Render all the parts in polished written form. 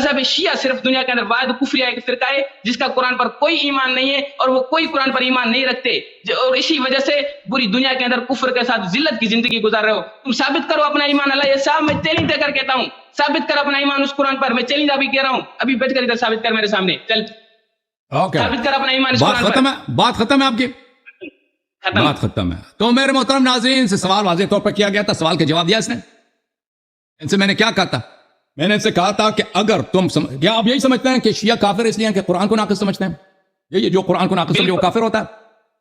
مذہب شیعہ صرف دنیا کے اندر واحد کفریہ ایک فرقہ ہے جس کا قرآن پر کوئی ایمان نہیں ہے اور وہ کوئی قرآن پر ایمان نہیں رکھتے، اور اسی وجہ سے پوری دنیا کے اندر کفر کے ساتھ ذلت کی زندگی گزار رہے ہو. تم ثابت کرو اپنا ایمان. اللہ یہ صاحب میں چیلنج دے کر کہتا ہوں، ثابت کر اپنا ایمان اس قرآن پر. میں چیلنج ابھی کہہ رہا ہوں، ابھی بیٹھ کر ادھر ثابت کر میرے سامنے. چل ثابت کر اپنا ایمان اس بات قرآن پر. ختم ہے، بات ختم ہے آپ کی، ختم. بات ختم ہے. تو میرے محترم ناظرین سے سوال واضح طور پر کیا گیا تھا، سوال کا جواب دیا اس نے. ان سے میں نے کیا کہا تھا؟ میں نے ان سے کہا تھا کہ اگر تم کیا آپ یہی سمجھتے ہیں کہ شیعہ کافر اس لیے ہیں کہ قرآن کو ناقص سمجھتے ہیں؟ یہ جو قرآن کو ناقص سمجھے وہ کافر ہوتا ہے؟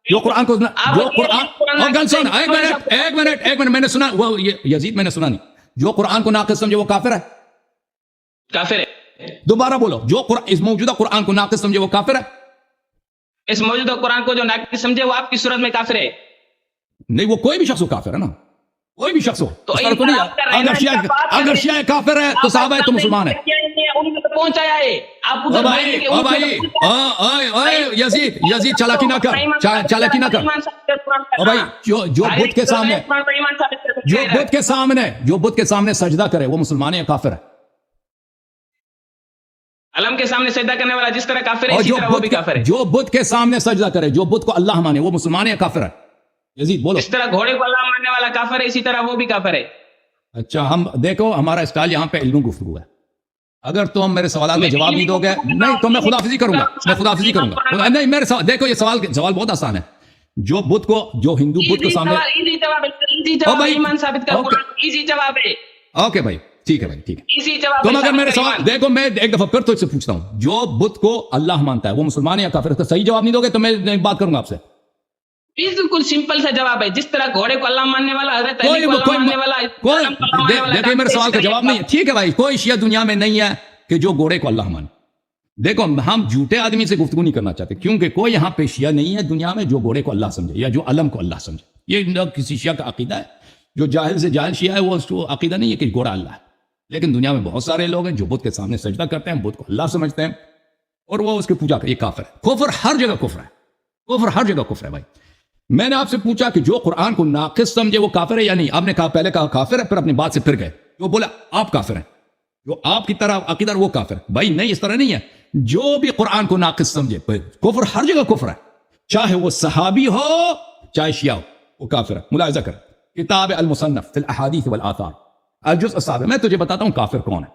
جو قرآن کو ایک منٹ میں نے سنا، وہ یزید میں نے سنا نہیں. جو قرآن کو ناقص سمجھے وہ کافر ہے؟ کافر ہے. دوبارہ بولو. جو اس موجودہ قرآن کو ناقص سمجھے وہ کافر ہے؟ اس موجودہ قرآن کو جو ناقص سمجھے وہ آپ کی صورت میں کافر ہے. نہیں، وہ کوئی بھی شخص کافر ہے نا، کوئی بھی شخص ہو. تو اگر شیعہ کافر ہے تو صحابہ ہے تو مسلمان ہے. پہنچایا ہے آپ یزید چالاکی نہ کر، چالاکی نہ کر. بھائی جو بدھ کے سامنے سجدہ کرے وہ مسلمان ہے یا کافر ہے؟ علم کے سامنے سجدہ کرنے والا جس طرح کافر ہے اسی طرح وہ بھی کافر ہے. جو بدھ کے سامنے سجدہ کرے، جو بدھ کو اللہ مانے، وہ مسلمان ہے یا کافر ہے؟ یزید بولو. اس طرح گھوڑے کو اللہ ماننے والا کافر ہے اسی طرح وہ بھی کافر ہے. اچھا، ہم دیکھو ہمارا اسٹائل یہاں پہ علم گفتگو ہے. اگر تم میرے سوالات کا جواب نہیں دو گے، نہیں تو میں خداحافظی کروں گا. نہیں، میرے دیکھو یہ سوال بہت آسان ہے. جو بدھ کو، جو ہندو بدھ کو سامنے، ایزی جواب ہے. اوکے بھائی، ٹھیک ہے بھائی، ٹھیک ہے. ایزی جواب. تم اگر میرے سوال دیکھو، میں ایک دفعہ پھر تجھ سے پوچھتا ہوں، جو بدھ کو اللہ مانتا ہے وہ مسلمان ہے یا کافر؟ اس کا صحیح جواب نہیں دو گے تو میں ایک بات کروں گا آپ سے. بالکل سمپل سا جواب ہے. جس طرح گھوڑے کو اللہ ماننے والا، حضرت علی کو اللہ ماننے والا، دیکھیں میرے سوال کا جواب نہیں ہے. ٹھیک ہے بھائی، کوئی شیعہ دنیا میں نہیں ہے کہ جو گھوڑے کو اللہ مانے. دیکھو ہم جھوٹے آدمی سے گفتگو نہیں کرنا چاہتے، کیونکہ کوئی یہاں پہ شیعہ نہیں ہے دنیا میں جو گھوڑے کو اللہ سمجھے یا جو علم کو اللہ سمجھے. یہ کسی شیعہ کا عقیدہ ہے. جو جاہل سے جاہل شیعہ ہے وہ اس کو عقیدہ نہیں ہے کہ گھوڑا اللہ ہے. لیکن دنیا میں بہت سارے لوگ ہیں جو بدھ کے سامنے سجدہ کرتے ہیں، بدھ کو اللہ سمجھتے ہیں اور وہ اس کی پوجا کرتے ہیں. یہ کافر ہے. کفر ہر جگہ کفر ہے. کفر ہر جگہ کفر ہے بھائی. میں نے آپ سے پوچھا کہ جو قرآن کو ناقص سمجھے وہ کافر ہے یا نہیں؟ آپ نے کہا، پہلے کہا کافر ہے، پھر اپنی بات سے پھر گئے. جو بولا آپ کافر ہیں، جو آپ کی طرح عقیدہ وہ کافر ہے. بھائی نہیں، اس طرح نہیں ہے. جو بھی قرآن کو ناقص سمجھے، کفر ہر جگہ کفر ہے. چاہے وہ صحابی ہو چاہے شیعہ ہو، وہ کافر ہے. ملاحظہ کر کتاب المصنف فی الاحادیث والآثار الجزء السابع. میں تجھے بتاتا ہوں کافر کون ہے.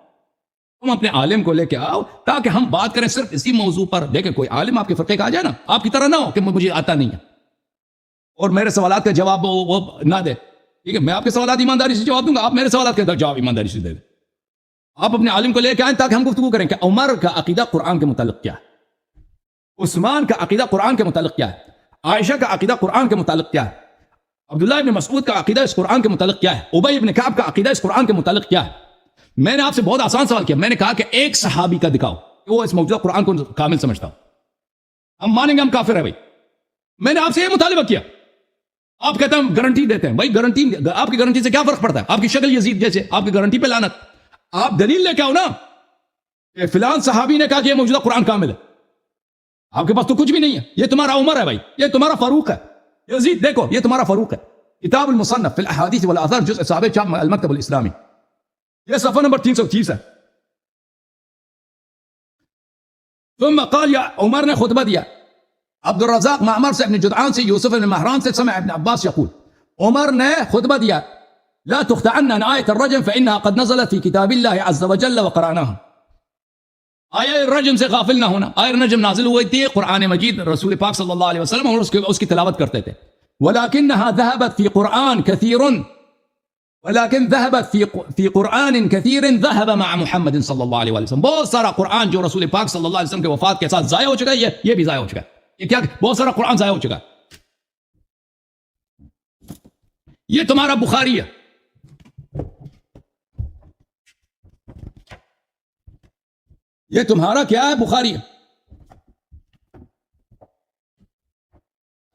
تم اپنے عالم کو لے کے آؤ تاکہ ہم بات کریں صرف اسی موضوع پر. دیکھیں کوئی عالم آپ کے فرقے کا آ جائے نا، آپ کی طرح نہ ہو کہ مجھے آتا نہیں ہے اور میرے سوالات کا جواب وہ نہ دے. ٹھیک ہے، میں آپ کے سوالات ایمانداری سے جواب دوں گا، آپ میرے سوالات کا جواب ایمانداری سے دے دیں. آپ اپنے عالم کو لے کے آئیں تاکہ ہم گفتگو کریں کہ عمر کا عقیدہ قرآن کے متعلق کیا ہے، عثمان کا عقیدہ قرآن کے متعلق کیا ہے، عائشہ کا عقیدہ قرآن کے متعلق کیا ہے، عبداللہ ابن مسعود کا عقیدہ اس قرآن کے متعلق کیا ہے، ابی ابن کعب کا عقیدہ اس قرآن کے متعلق کیا ہے. میں نے آپ سے بہت آسان سوال کیا. میں نے کہا کہ ایک صحابی کا دکھاؤ کہ وہ اس موجودہ قرآن کو کامل سمجھتا ہو. ہم مانیں گے ہم کافر ہے بھائی. میں نے آپ سے یہ مطالبہ کیا. آپ کہتے ہیں گارنٹی دیتے ہیں. بھائی گارنٹی، آپ کی گارنٹی سے کیا فرق پڑتا ہے؟ آپ کی شکل یزید جیسے، آپ کی گارنٹی پہ لعنت. آپ دلیل لے کے آؤ نا کہ فلان صحابی نے کہا کہ یہ موجودہ قرآن کامل ہے. آپ کے پاس تو کچھ بھی نہیں ہے. یہ تمہارا عمر ہے بھائی، یہ تمہارا فاروق ہے. یزید دیکھو یہ تمہارا فاروق ہے. کتاب المصنف فی الاحادیث والآثار جزء السابع چاپ المکتب الاسلامی، یہ صفحہ نمبر 330 ہے. ثم قال، یا عمر نے خطبہ دیا. عبد الرزاق معمر سے، ابن جدعان سے، یوسف بن مہران سے، سمع ابن عباس یقول، عمر نے خطبہ دیا، لا تخدعن عن آیة الرجم فإنها قد نزلت في كتاب الله عز وجل وقرأناها. آیہ الرجم سے غافل نہ ہونا. آیہ الرجم نازل ہوئی تھی قرآن مجید، رسول پاک صلی اللہ علیہ وسلم اور اس کی تلاوت کرتے تھے. ولكنها ذهبت في قرآن كثير، ولكن ذهبت في قرآن كثير ذهب مع محمد صلی اللہ علیہ وسلم. بہت سارا قرآن جو رسول پاک صلی اللہ علیہ وسلم کے وفات کے ساتھ ضائع ہو چکا ہے، یہ بھی ضائع ہو چکا ہے. یہ کیا؟ بہت سارا قرآن ضائع ہو چکا ہے. یہ تمہارا بخاری ہے، یہ تمہارا کیا ہے؟ بخاری ہے.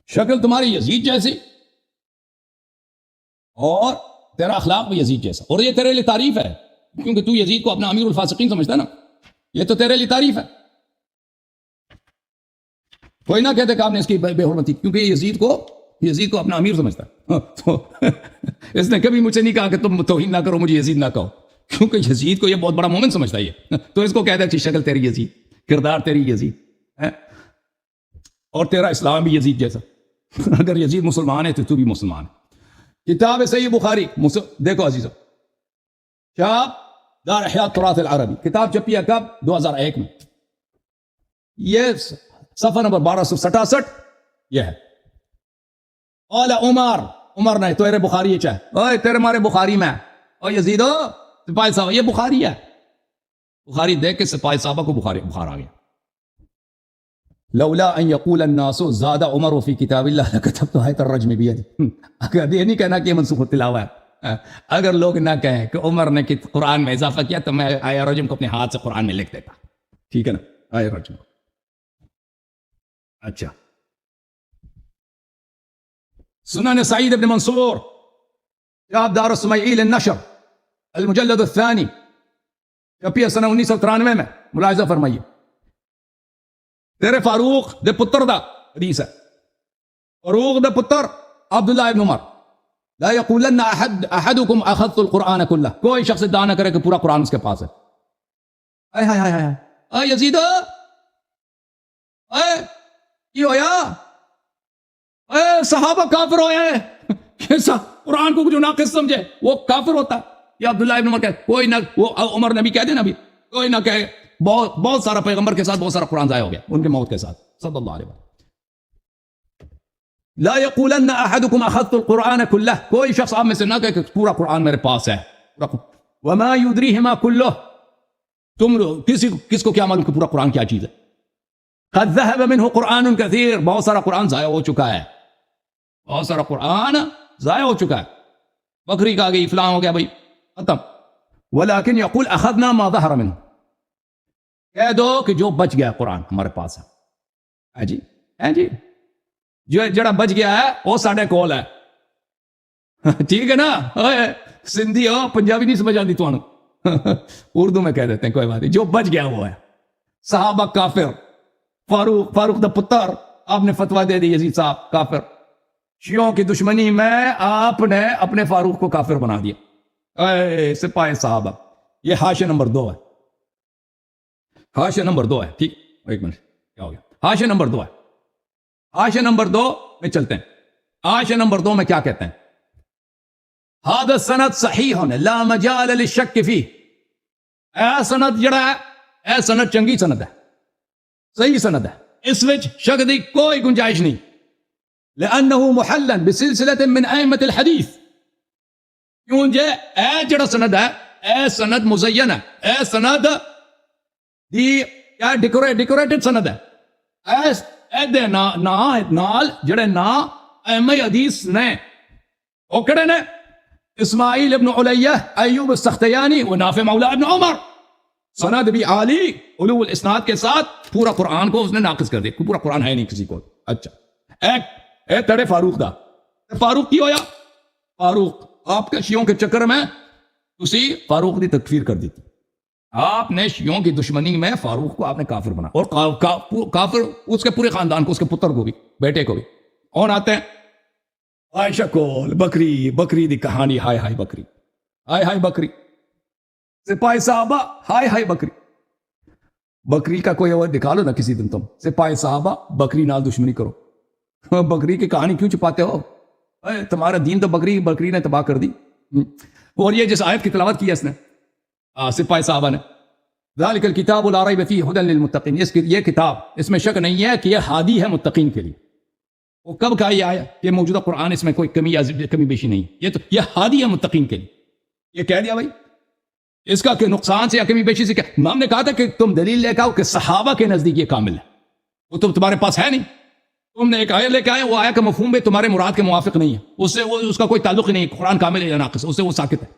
شکل تمہاری یزید جیسی اور تیرا اخلاق بھی یزید جیسا، اور یہ تیرے لیے تعریف ہے کیونکہ تو یزید کو اپنا امیر الفاسقین سمجھتا ہے نا. یہ تو تیرے لیے تعریف ہے. کوئی نہ کہتے کہ آپ نے اس کی بے حرمتی، کیونکہ یزید کو اپنا امیر سمجھتا ہے. تو اس نے کبھی مجھ سے نہیں کہا کہ تم توہین نہ کرو، مجھے یزید نہ کہو. کیونکہ یزید کو یہ بہت بڑا مومن سمجھتا ہے یہ، تو اس کو کہتا ہے کہ شکل تیری یزید، کردار تیری یزید ہے، اور تیرا اسلام بھی یزید جیسا، اگر یزید مسلمان ہے تو بھی مسلمان ہے۔ کتاب صحیح بخاری دیکھو عزیزو، چاپ دار احیاء تراث العربی، کتاب چھپی ہے کب؟ 2001 میں، یہ صفحہ نمبر 1267 یہ ہے۔ قال عمر نے تیرے بخاری یہ چاہے، اوے تیرے مارے بخاری میں، او یزیدو سپاہی صاحب یہ بخاری ہے، بخاری دیکھ کے سپاہی صاحبہ کو بخار آ گیا۔ لولا ان يقول الناس زاد عمر في كتاب الله لكتبت آية الرجم بيدي، اگر یہ نہیں کہنا کہ یہ منسوخ التلاوہ ہے، اگر لوگ نہ کہیں کہ عمر نے قرآن میں اضافہ کیا تو میں آیہ رجم کو اپنے ہاتھ سے قرآن میں لکھ دیتا، ٹھیک ہے نا، آیہ رجم۔ اچھا، سنن سعید بن منصور، کتاب دار السمعیل النشر، المجلد الثانی، چھپی سنہ 1993 میں، ملاحظہ فرمائیے۔ تیرے فاروق دے پتر دا حدیث ہے، فاروق دے پتر عبداللہ ابن عمر، لا یقولن احدکم اخذت القرآن کلہ، کوئی شخص ادعا نہ کرے کہ پورا قرآن اس کے پاس ہے۔ اے ہائے ہائے ہائے، اے یزید، اے کی ہویا، اے صحابہ کافر ہوئے ہیں، کیسا قرآن کو جو ناقص سمجھے وہ کافر ہوتا ہے۔ یا عبداللہ ابن عمر کہے، کوئی نہ، وہ عمر نبی کہہ دے نا، کوئی نہ کہے، بہت سارا پیغمبر کے ساتھ بہت سارا قرآن ضائع ہو گیا ان کے موت کے ساتھ، صلی اللہ علیہ وسلم۔ لا یقولن احدکم اخذت القرآن کلہ، کوئی شخص آپ میں سے نہ کہے کہ پورا قرآن میرے پاس ہے۔ وما یدریہما کلہ، تم کس کو کیا معلوم کہ پورا قرآن کیا چیز ہے؟ قد ذهب منہ قرآن کثیر، بہت سارا قرآن ضائع ہو چکا ہے، بہت سارا قرآن ضائع ہو چکا ہے، بکری کا گئی، فلاں ہو گیا، بھائی ختم۔ ولکن یقول اخذنا ما ظہر منہ، کہہ دو کہ جو بچ گیا قرآن ہمارے پاس ہے جی، ہے جی، جو جڑا بچ گیا ہے وہ ساڑھے کول ہے، ٹھیک ہے نا، سندھی ہو پنجابی نہیں سمجھ آتی تو اردو میں کہہ دیتے ہیں، کوئی بات نہیں، جو بچ گیا وہ ہے۔ صحابہ کافر، فاروق دا پتر، آپ نے فتویٰ دے دی یزید صاحب کافر، شیعوں کی دشمنی میں آپ نے اپنے فاروق کو کافر بنا دیا، اے سپاہی صحابہ۔ یہ حاشیہ نمبر 2 ہے، حاشیہ نمبر 2 ہے، ٹھیک، ایک منٹ، کیا ہو گیا؟ حاشیہ نمبر 2 ہے، حاشیہ نمبر 2 میں چلتے ہیں۔ حاشیہ نمبر 2 میں کیا کہتے ہیں؟ هذا السند صحیح لا مجال للشک فی، اے سند جڑا ہے، اے سند چنگی سند ہے، صحیح سند ہے، اس وچ شک دی کوئی گنجائش نہیں، لأنه محلا بسلسلة من ائمة الحدیث، کیونکہ اے جڑا سند ہے، اے سند مزین ہے، اے سند دی کیا ڈیکوریٹڈ سند ہے، اے دے نال جڑے نا ائمہ حدیث نے، وہ کڑے نے اسماعیل ابن علیہ، ایوب السختیانی و نافع مولا ابن عمر، سند بھی عالی، علو الاسناد کے ساتھ، پورا قرآن کو اس نے ناقص کر دیا، پورا قرآن ہے نہیں کسی کو۔ اچھا، اے تڑے فاروق دا، فاروق کی ہویا؟ فاروق آپ کے شیعوں کے چکر میں اسی فاروق دی تکفیر کر دی تھی، آپ نے شیعوں کی دشمنی میں فاروق کو آپ نے کافر بنا، اور کافر اس کے پورے خاندان کو، اس کے پتر کو بھی، بیٹے کو بھی۔ اور آتے ہیں عائشہ کول، بکری دی کہانی، ہائے ہائے بکری، ہائے ہائے بکری، سپاہی صحابہ، ہائے ہائے بکری، بکری کا کوئی اور دکھا لو نا کسی دن، تم سپاہی صحابہ بکری نال دشمنی کرو، بکری کی کہانی کیوں چھپاتے ہو؟ تمہارا دین تو بکری نے تباہ کر دی۔ اور یہ جس آیت کی تلاوت کی ہے اس نے سپاہی صحابہ نے، ذالک الکتاب لا ریب فیہ ہدی للمتقین، یہ کتاب، اس میں شک نہیں ہے کہ یہ ہادی ہے متقین کے لیے۔ وہ کب کہا یہ آیا کہ موجودہ قرآن اس میں کوئی کمی بیشی نہیں، یہ ہادی ہے متقین کے لیے، یہ کہہ دیا بھائی، اس کا کہ نقصان سے یا کمی بیشی سے کیا؟ ہم نے کہا تھا کہ تم دلیل لے کے آؤ کہ صحابہ کے نزدیک یہ کامل ہے، وہ تمہارے پاس ہے نہیں، تم نے ایک آیت لے کے آئے، وہ آیا کہ مفہوم میں تمہارے مراد کے موافق نہیں ہے، اس سے اس کا کوئی تعلق ہی نہیں، قرآن کامل ہے یا ناقص، اس سے وہ ساکت ہے۔